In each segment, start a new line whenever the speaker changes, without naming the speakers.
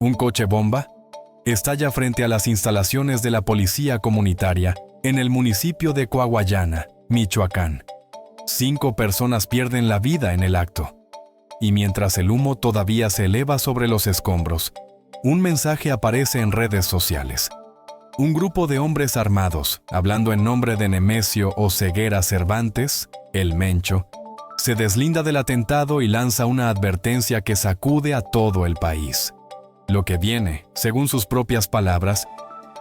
Un coche bomba estalla frente a las instalaciones de la policía comunitaria en el municipio de Coahuayana, Michoacán. 5 personas pierden la vida en el acto. Y mientras el humo todavía se eleva sobre los escombros, un mensaje aparece en redes sociales. Un grupo de hombres armados, hablando en nombre de Nemesio Oseguera Cervantes, el Mencho, se deslinda del atentado y lanza una advertencia que sacude a todo el país. Lo que viene, según sus propias palabras,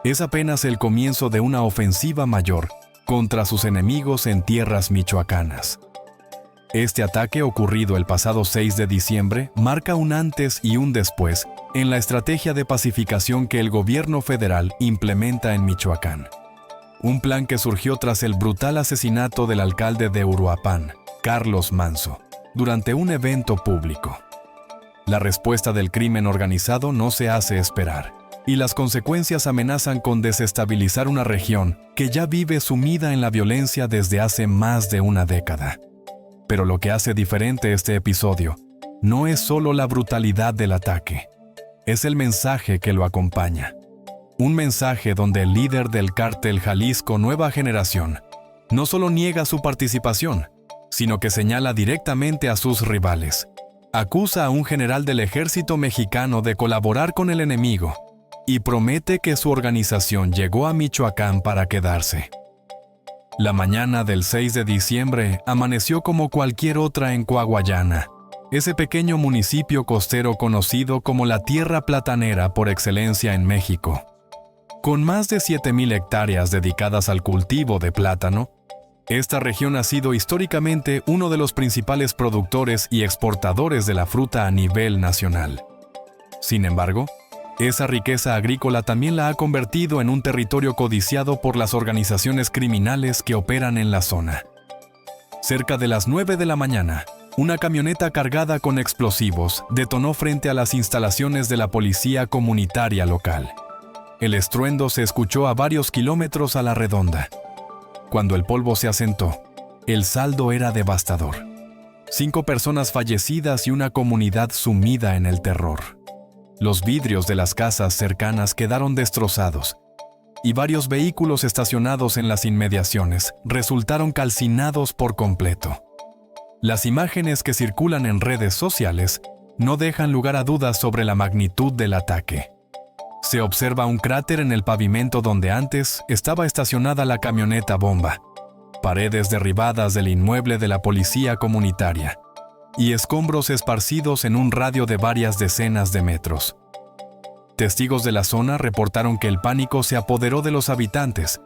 es apenas el comienzo de una ofensiva mayor contra sus enemigos en tierras michoacanas. Este ataque ocurrido el pasado 6 de diciembre marca un antes y un después en la estrategia de pacificación que el gobierno federal implementa en Michoacán. Un plan que surgió tras el brutal asesinato del alcalde de Uruapan, Carlos Manzo, durante un evento público. La respuesta del crimen organizado no se hace esperar, y las consecuencias amenazan con desestabilizar una región que ya vive sumida en la violencia desde hace más de una década. Pero lo que hace diferente este episodio no es solo la brutalidad del ataque, es el mensaje que lo acompaña. Un mensaje donde el líder del cártel Jalisco Nueva Generación no solo niega su participación, sino que señala directamente a sus rivales. Acusa a un general del ejército mexicano de colaborar con el enemigo y promete que su organización llegó a Michoacán para quedarse. La mañana del 6 de diciembre amaneció como cualquier otra en Coahuayana, ese pequeño municipio costero conocido como la tierra platanera por excelencia en México. Con más de 7,000 hectáreas dedicadas al cultivo de plátano, esta región ha sido históricamente uno de los principales productores y exportadores de la fruta a nivel nacional. Sin embargo, esa riqueza agrícola también la ha convertido en un territorio codiciado por las organizaciones criminales que operan en la zona. Cerca de las 9 de la mañana, una camioneta cargada con explosivos detonó frente a las instalaciones de la policía comunitaria local. El estruendo se escuchó a varios kilómetros a la redonda. Cuando el polvo se asentó, el saldo era devastador. 5 personas fallecidas y una comunidad sumida en el terror. Los vidrios de las casas cercanas quedaron destrozados y varios vehículos estacionados en las inmediaciones resultaron calcinados por completo. Las imágenes que circulan en redes sociales no dejan lugar a dudas sobre la magnitud del ataque. Se observa un cráter en el pavimento donde antes estaba estacionada la camioneta bomba, paredes derribadas del inmueble de la policía comunitaria y escombros esparcidos en un radio de varias decenas de metros. Testigos de la zona reportaron que el pánico se apoderó de los habitantes,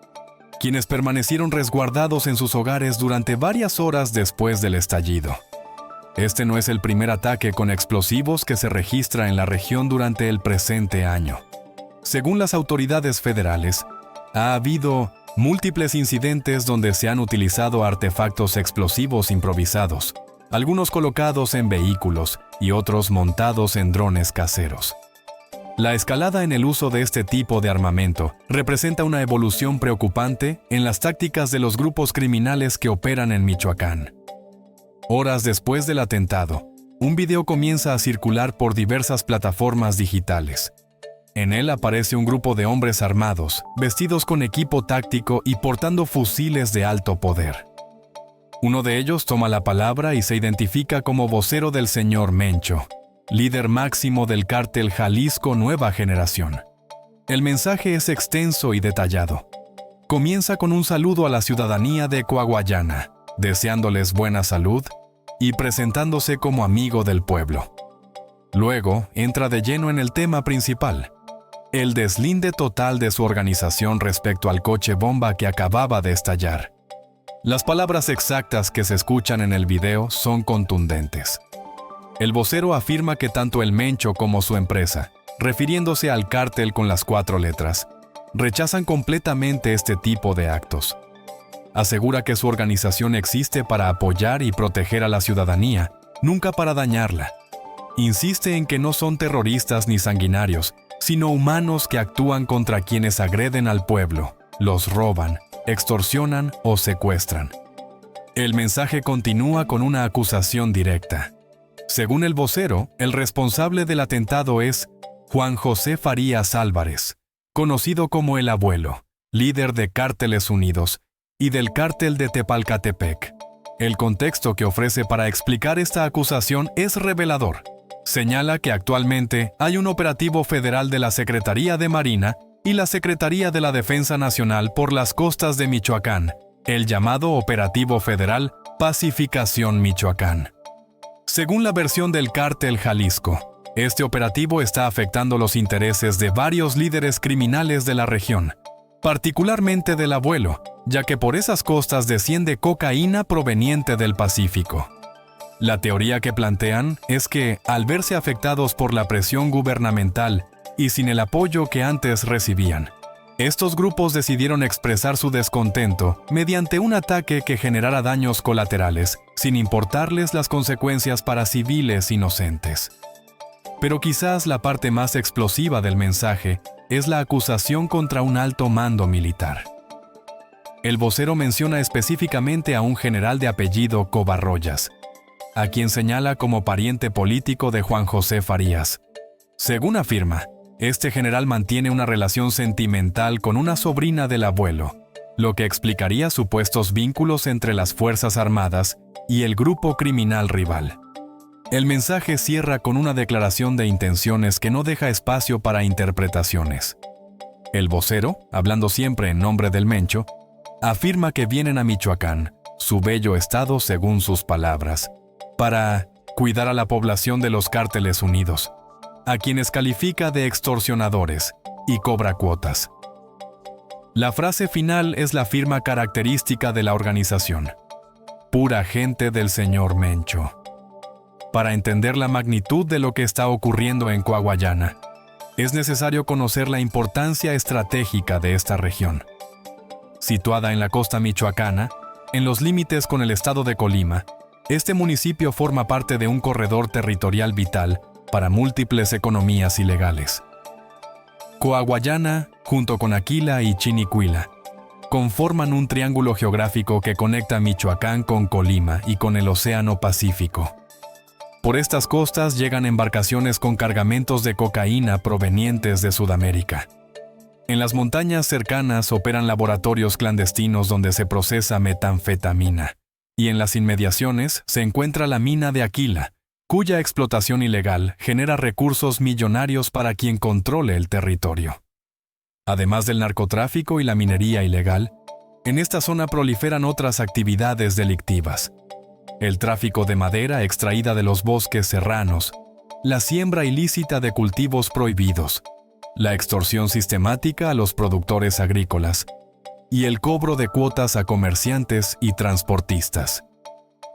quienes permanecieron resguardados en sus hogares durante varias horas después del estallido. Este no es el primer ataque con explosivos que se registra en la región durante el presente año. Según las autoridades federales, ha habido múltiples incidentes donde se han utilizado artefactos explosivos improvisados, algunos colocados en vehículos y otros montados en drones caseros. La escalada en el uso de este tipo de armamento representa una evolución preocupante en las tácticas de los grupos criminales que operan en Michoacán. Horas después del atentado, un video comienza a circular por diversas plataformas digitales. En él aparece un grupo de hombres armados, vestidos con equipo táctico y portando fusiles de alto poder. Uno de ellos toma la palabra y se identifica como vocero del señor Mencho, líder máximo del cártel Jalisco Nueva Generación. El mensaje es extenso y detallado. Comienza con un saludo a la ciudadanía de Coahuayana, deseándoles buena salud y presentándose como amigo del pueblo. Luego entra de lleno en el tema principal, el deslinde total de su organización respecto al coche bomba que acababa de estallar. Las palabras exactas que se escuchan en el video son contundentes. El vocero afirma que tanto el Mencho como su empresa, refiriéndose al cártel con las 4 letras, rechazan completamente este tipo de actos. Asegura que su organización existe para apoyar y proteger a la ciudadanía, nunca para dañarla. Insiste en que no son terroristas ni sanguinarios, sino humanos que actúan contra quienes agreden al pueblo, los roban, extorsionan o secuestran. El mensaje continúa con una acusación directa. Según el vocero, el responsable del atentado es Juan José Farías Álvarez, conocido como El Abuelo, líder de Cárteles Unidos y del Cártel de Tepalcatepec. El contexto que ofrece para explicar esta acusación es revelador. Señala que actualmente hay un operativo federal de la Secretaría de Marina y la Secretaría de la Defensa Nacional por las costas de Michoacán, el llamado Operativo Federal Pacificación Michoacán. Según la versión del Cártel Jalisco, este operativo está afectando los intereses de varios líderes criminales de la región, particularmente del Abuelo, ya que por esas costas desciende cocaína proveniente del Pacífico. La teoría que plantean es que, al verse afectados por la presión gubernamental y sin el apoyo que antes recibían, estos grupos decidieron expresar su descontento mediante un ataque que generara daños colaterales, sin importarles las consecuencias para civiles inocentes. Pero quizás la parte más explosiva del mensaje es la acusación contra un alto mando militar. El vocero menciona específicamente a un general de apellido Covarrubias, a quien señala como pariente político de Juan José Farías. Según afirma, este general mantiene una relación sentimental con una sobrina del Abuelo, lo que explicaría supuestos vínculos entre las Fuerzas Armadas y el grupo criminal rival. El mensaje cierra con una declaración de intenciones que no deja espacio para interpretaciones. El vocero, hablando siempre en nombre del Mencho, afirma que vienen a Michoacán, su bello estado según sus palabras, para cuidar a la población de los Cárteles Unidos, a quienes califica de extorsionadores y cobra cuotas. La frase final es la firma característica de la organización: pura gente del señor Mencho. Para entender la magnitud de lo que está ocurriendo en Coahuayana, es necesario conocer la importancia estratégica de esta región. Situada en la costa michoacana, en los límites con el estado de Colima, este municipio forma parte de un corredor territorial vital para múltiples economías ilegales. Coahuayana, junto con Aquila y Chinicuila, conforman un triángulo geográfico que conecta Michoacán con Colima y con el Océano Pacífico. Por estas costas llegan embarcaciones con cargamentos de cocaína provenientes de Sudamérica. En las montañas cercanas operan laboratorios clandestinos donde se procesa metanfetamina, y en las inmediaciones se encuentra la mina de Aquila, cuya explotación ilegal genera recursos millonarios para quien controle el territorio. Además del narcotráfico y la minería ilegal, en esta zona proliferan otras actividades delictivas: el tráfico de madera extraída de los bosques serranos, la siembra ilícita de cultivos prohibidos, la extorsión sistemática a los productores agrícolas y el cobro de cuotas a comerciantes y transportistas.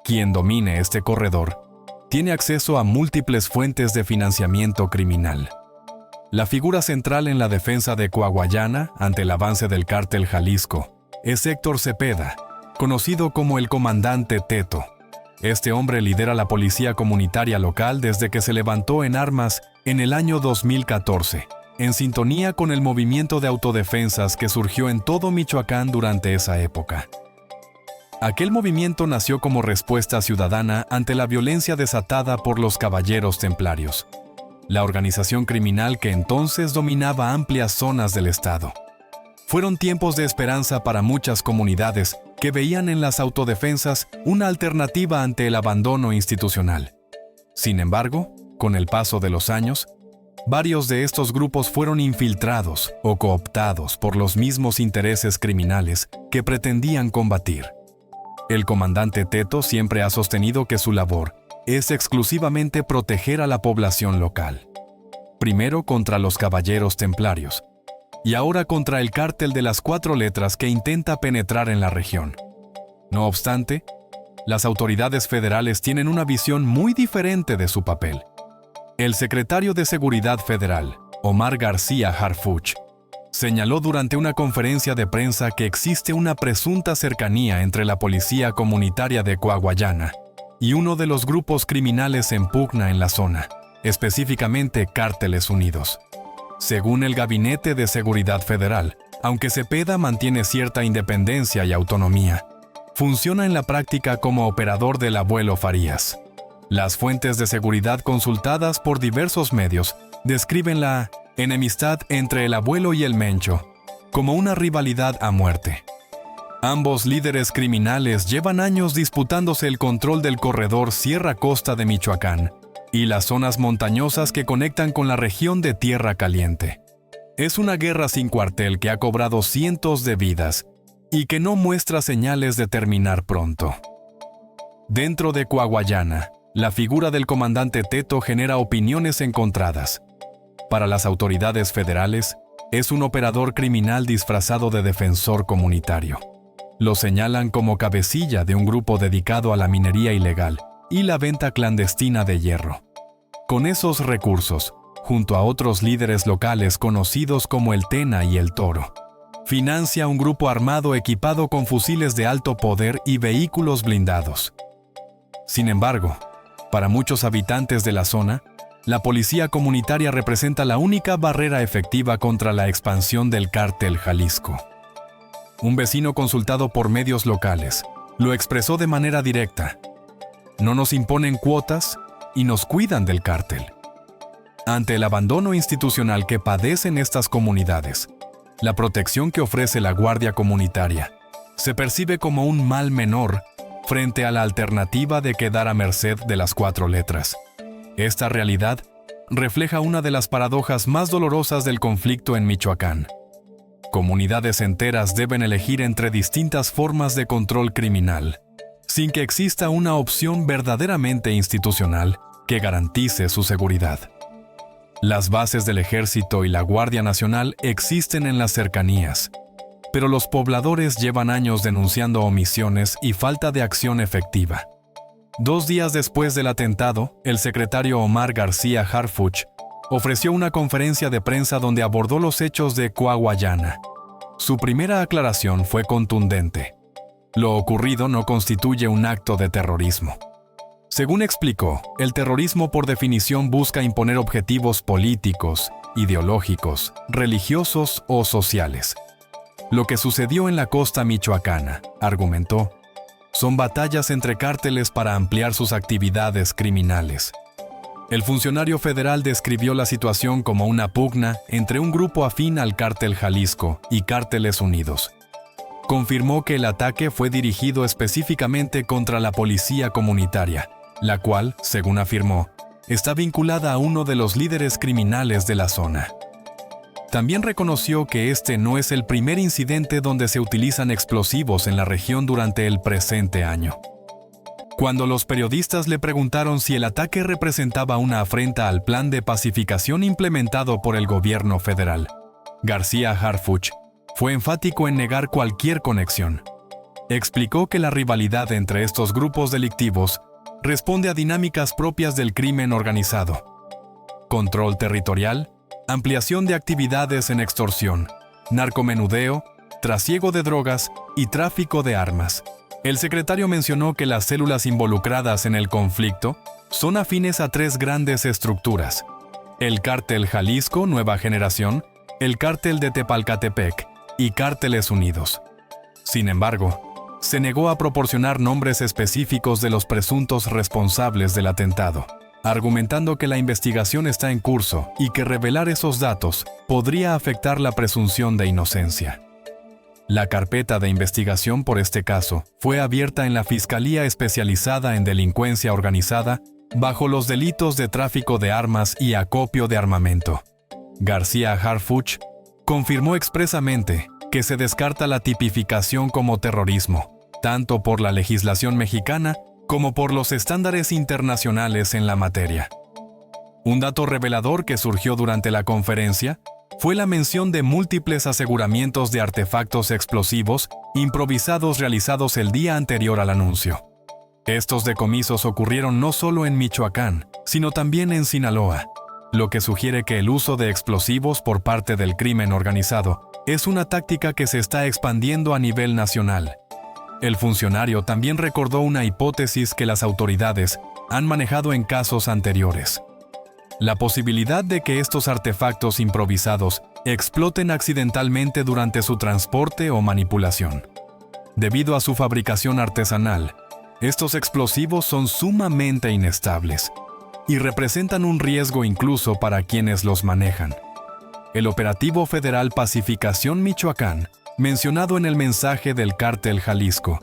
Quien domine este corredor tiene acceso a múltiples fuentes de financiamiento criminal. La figura central en la defensa de Coahuayana ante el avance del Cártel Jalisco es Héctor Cepeda, conocido como el Comandante Teto. Este hombre lidera la policía comunitaria local desde que se levantó en armas en el año 2014, en sintonía con el movimiento de autodefensas que surgió en todo Michoacán durante esa época. Aquel movimiento nació como respuesta ciudadana ante la violencia desatada por los Caballeros Templarios, la organización criminal que entonces dominaba amplias zonas del estado. Fueron tiempos de esperanza para muchas comunidades que veían en las autodefensas una alternativa ante el abandono institucional. Sin embargo, con el paso de los años, varios de estos grupos fueron infiltrados o cooptados por los mismos intereses criminales que pretendían combatir. El comandante Teto siempre ha sostenido que su labor es exclusivamente proteger a la población local. Primero contra los Caballeros Templarios, y ahora contra el Cártel de las 4 letras que intenta penetrar en la región. No obstante, las autoridades federales tienen una visión muy diferente de su papel. El secretario de Seguridad Federal, Omar García Harfuch, señaló durante una conferencia de prensa que existe una presunta cercanía entre la policía comunitaria de Coahuayana y uno de los grupos criminales en pugna en la zona, específicamente Cárteles Unidos. Según el Gabinete de Seguridad Federal, aunque Cepeda mantiene cierta independencia y autonomía, funciona en la práctica como operador del Abuelo Farías. Las fuentes de seguridad consultadas por diversos medios describen la enemistad entre el abuelo y el Mencho como una rivalidad a muerte. Ambos líderes criminales llevan años disputándose el control del corredor Sierra-Costa de Michoacán y las zonas montañosas que conectan con la región de Tierra Caliente. Es una guerra sin cuartel que ha cobrado cientos de vidas y que no muestra señales de terminar pronto. Dentro de Coahuayana, la figura del comandante Teto genera opiniones encontradas. Para las autoridades federales, es un operador criminal disfrazado de defensor comunitario. Lo señalan como cabecilla de un grupo dedicado a la minería ilegal y la venta clandestina de hierro. Con esos recursos, junto a otros líderes locales conocidos como el Tena y el Toro, financia un grupo armado equipado con fusiles de alto poder y vehículos blindados. Sin embargo, para muchos habitantes de la zona, la policía comunitaria representa la única barrera efectiva contra la expansión del Cártel Jalisco. Un vecino consultado por medios locales lo expresó de manera directa: no nos imponen cuotas y nos cuidan del cártel. Ante el abandono institucional que padecen estas comunidades, la protección que ofrece la Guardia Comunitaria se percibe como un mal menor frente a la alternativa de quedar a merced de las 4 letras. Esta realidad refleja una de las paradojas más dolorosas del conflicto en Michoacán. Comunidades enteras deben elegir entre distintas formas de control criminal, sin que exista una opción verdaderamente institucional que garantice su seguridad. Las bases del Ejército y la Guardia Nacional existen en las cercanías, pero los pobladores llevan años denunciando omisiones y falta de acción efectiva. 2 días después del atentado, el secretario Omar García Harfuch ofreció una conferencia de prensa donde abordó los hechos de Coahuayana. Su primera aclaración fue contundente: lo ocurrido no constituye un acto de terrorismo. Según explicó, el terrorismo por definición busca imponer objetivos políticos, ideológicos, religiosos o sociales. Lo que sucedió en la costa michoacana, argumentó, son batallas entre cárteles para ampliar sus actividades criminales. El funcionario federal describió la situación como una pugna entre un grupo afín al Cártel Jalisco y Cárteles Unidos. Confirmó que el ataque fue dirigido específicamente contra la policía comunitaria, la cual, según afirmó, está vinculada a uno de los líderes criminales de la zona. También reconoció que este no es el primer incidente donde se utilizan explosivos en la región durante el presente año. Cuando los periodistas le preguntaron si el ataque representaba una afrenta al plan de pacificación implementado por el gobierno federal, García Harfuch fue enfático en negar cualquier conexión. Explicó que la rivalidad entre estos grupos delictivos responde a dinámicas propias del crimen organizado: control territorial, ampliación de actividades en extorsión, narcomenudeo, trasiego de drogas y tráfico de armas. El secretario mencionó que las células involucradas en el conflicto son afines a 3 grandes estructuras: el Cártel Jalisco Nueva Generación, el Cártel de Tepalcatepec y Cárteles Unidos. Sin embargo, se negó a proporcionar nombres específicos de los presuntos responsables del atentado, argumentando que la investigación está en curso y que revelar esos datos podría afectar la presunción de inocencia. La carpeta de investigación por este caso fue abierta en la Fiscalía Especializada en Delincuencia Organizada bajo los delitos de tráfico de armas y acopio de armamento. García Harfuch confirmó expresamente que se descarta la tipificación como terrorismo, tanto por la legislación mexicana como por los estándares internacionales en la materia. Un dato revelador que surgió durante la conferencia fue la mención de múltiples aseguramientos de artefactos explosivos improvisados realizados el día anterior al anuncio. Estos decomisos ocurrieron no solo en Michoacán, sino también en Sinaloa, lo que sugiere que el uso de explosivos por parte del crimen organizado es una táctica que se está expandiendo a nivel nacional. El funcionario también recordó una hipótesis que las autoridades han manejado en casos anteriores: la posibilidad de que estos artefactos improvisados exploten accidentalmente durante su transporte o manipulación. Debido a su fabricación artesanal, estos explosivos son sumamente inestables. y representan un riesgo incluso para quienes los manejan. El Operativo Federal Pacificación Michoacán, mencionado en el mensaje del Cártel Jalisco,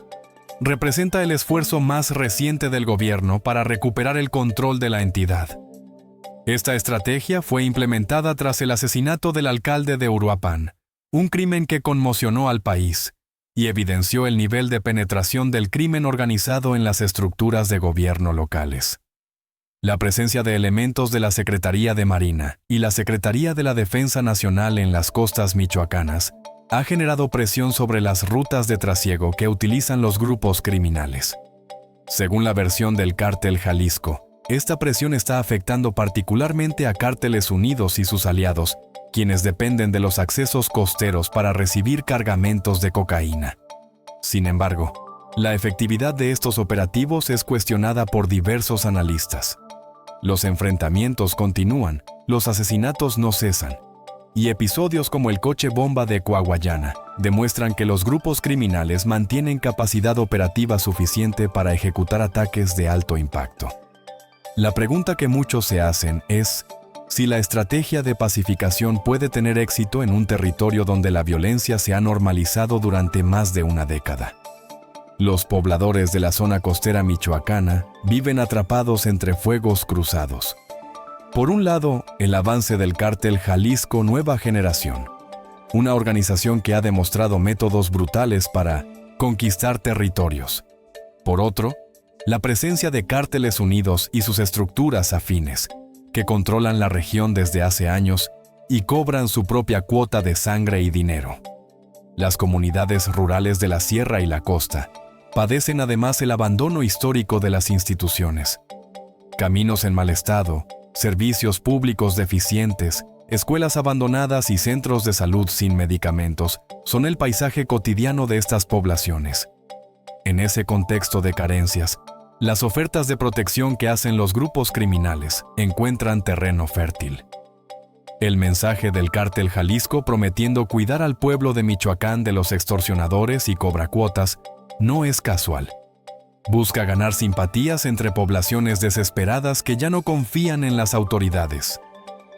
representa el esfuerzo más reciente del gobierno para recuperar el control de la entidad. Esta estrategia fue implementada tras el asesinato del alcalde de Uruapan, un crimen que conmocionó al país y evidenció el nivel de penetración del crimen organizado en las estructuras de gobierno locales. La presencia de elementos de la Secretaría de Marina y la Secretaría de la Defensa Nacional en las costas michoacanas ha generado presión sobre las rutas de trasiego que utilizan los grupos criminales. Según la versión del Cártel Jalisco, esta presión está afectando particularmente a Cárteles Unidos y sus aliados, quienes dependen de los accesos costeros para recibir cargamentos de cocaína. Sin embargo, la efectividad de estos operativos es cuestionada por diversos analistas. Los enfrentamientos continúan, los asesinatos no cesan, y episodios como el coche bomba de Coahuayana demuestran que los grupos criminales mantienen capacidad operativa suficiente para ejecutar ataques de alto impacto. La pregunta que muchos se hacen es si la estrategia de pacificación puede tener éxito en un territorio donde la violencia se ha normalizado durante más de una década. Los pobladores de la zona costera michoacana viven atrapados entre fuegos cruzados. Por un lado, el avance del Cártel Jalisco Nueva Generación, una organización que ha demostrado métodos brutales para conquistar territorios. Por otro, la presencia de Cárteles Unidos y sus estructuras afines, que controlan la región desde hace años y cobran su propia cuota de sangre y dinero. Las comunidades rurales de la sierra y la costa padecen además el abandono histórico de las instituciones. Caminos en mal estado, servicios públicos deficientes, escuelas abandonadas y centros de salud sin medicamentos son el paisaje cotidiano de estas poblaciones. En ese contexto de carencias, las ofertas de protección que hacen los grupos criminales encuentran terreno fértil. El mensaje del Cártel Jalisco prometiendo cuidar al pueblo de Michoacán de los extorsionadores y cobracuotas no es casual. Busca ganar simpatías entre poblaciones desesperadas que ya no confían en las autoridades.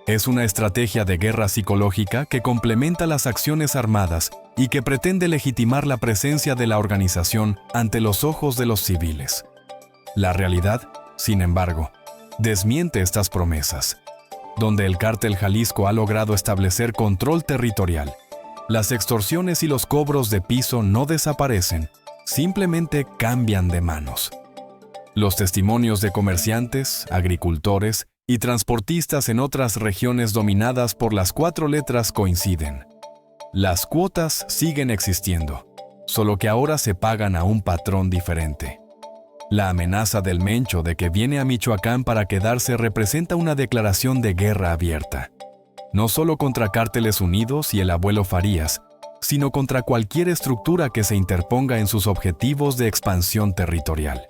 Es una estrategia de guerra psicológica que complementa las acciones armadas y que pretende legitimar la presencia de la organización ante los ojos de los civiles. La realidad, sin embargo, desmiente estas promesas. Donde el Cártel Jalisco ha logrado establecer control territorial, las extorsiones y los cobros de piso no desaparecen, simplemente cambian de manos. Los testimonios de comerciantes, agricultores y transportistas en otras regiones dominadas por las 4 letras coinciden. Las cuotas siguen existiendo, solo que ahora se pagan a un patrón diferente. La amenaza del Mencho de que viene a Michoacán para quedarse representa una declaración de guerra abierta, no solo contra Cárteles Unidos y el abuelo Farías, sino contra cualquier estructura que se interponga en sus objetivos de expansión territorial.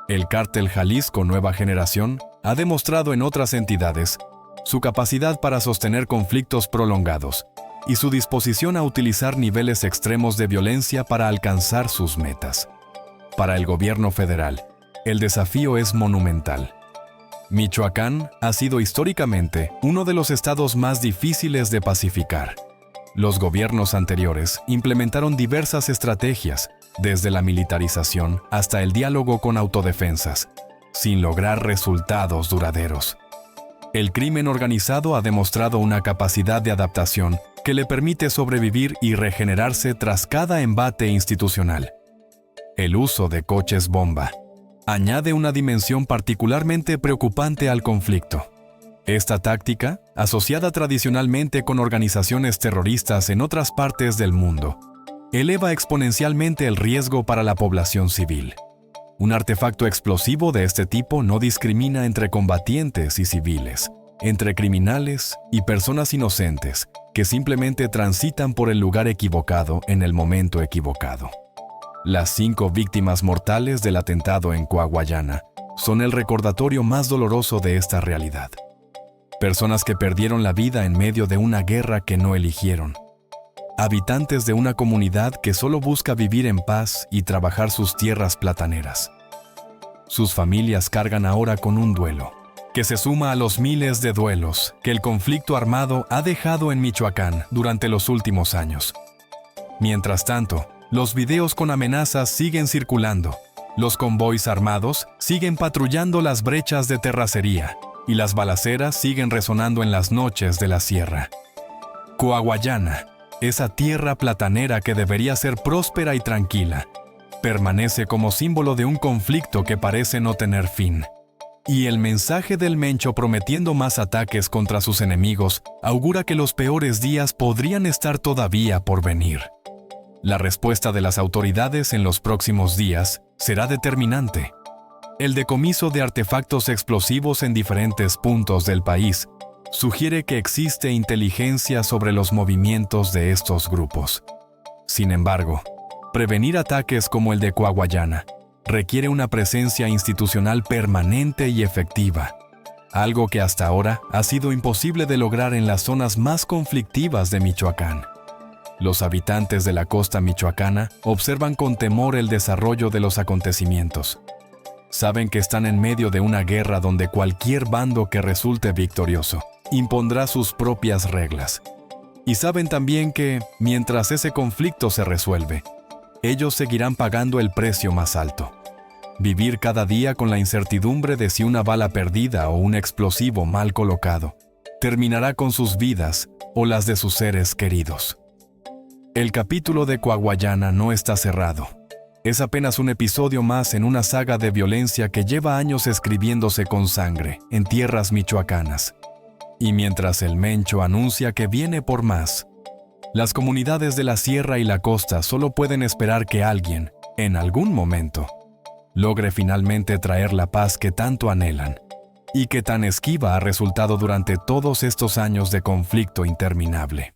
El Cártel Jalisco Nueva Generación ha demostrado en otras entidades su capacidad para sostener conflictos prolongados y su disposición a utilizar niveles extremos de violencia para alcanzar sus metas. Para el gobierno federal, el desafío es monumental. Michoacán ha sido históricamente uno de los estados más difíciles de pacificar. Los gobiernos anteriores implementaron diversas estrategias, desde la militarización hasta el diálogo con autodefensas, sin lograr resultados duraderos. El crimen organizado ha demostrado una capacidad de adaptación que le permite sobrevivir y regenerarse tras cada embate institucional. El uso de coches bomba añade una dimensión particularmente preocupante al conflicto. Esta táctica, asociada tradicionalmente con organizaciones terroristas en otras partes del mundo, eleva exponencialmente el riesgo para la población civil. Un artefacto explosivo de este tipo no discrimina entre combatientes y civiles, entre criminales y personas inocentes que simplemente transitan por el lugar equivocado en el momento equivocado. Las 5 víctimas mortales del atentado en Coahuayana son el recordatorio más doloroso de esta realidad. Personas que perdieron la vida en medio de una guerra que no eligieron. Habitantes de una comunidad que solo busca vivir en paz y trabajar sus tierras plataneras. Sus familias cargan ahora con un duelo, que se suma a los miles de duelos que el conflicto armado ha dejado en Michoacán durante los últimos años. Mientras tanto, los videos con amenazas siguen circulando, los convoys armados siguen patrullando las brechas de terracería y las balaceras siguen resonando en las noches de la sierra. Coahuayana, esa tierra platanera que debería ser próspera y tranquila, permanece como símbolo de un conflicto que parece no tener fin. Y el mensaje del Mencho prometiendo más ataques contra sus enemigos augura que los peores días podrían estar todavía por venir. La respuesta de las autoridades en los próximos días será determinante. El decomiso de artefactos explosivos en diferentes puntos del país sugiere que existe inteligencia sobre los movimientos de estos grupos. Sin embargo, prevenir ataques como el de Coahuayana requiere una presencia institucional permanente y efectiva, algo que hasta ahora ha sido imposible de lograr en las zonas más conflictivas de Michoacán. Los habitantes de la costa michoacana observan con temor el desarrollo de los acontecimientos. Saben que están en medio de una guerra donde cualquier bando que resulte victorioso impondrá sus propias reglas. Y saben también que, mientras ese conflicto se resuelve, ellos seguirán pagando el precio más alto. Vivir cada día con la incertidumbre de si una bala perdida o un explosivo mal colocado terminará con sus vidas o las de sus seres queridos. El capítulo de Coahuayana no está cerrado. Es apenas un episodio más en una saga de violencia que lleva años escribiéndose con sangre en tierras michoacanas. Y mientras el Mencho anuncia que viene por más, las comunidades de la sierra y la costa solo pueden esperar que alguien, en algún momento, logre finalmente traer la paz que tanto anhelan y que tan esquiva ha resultado durante todos estos años de conflicto interminable.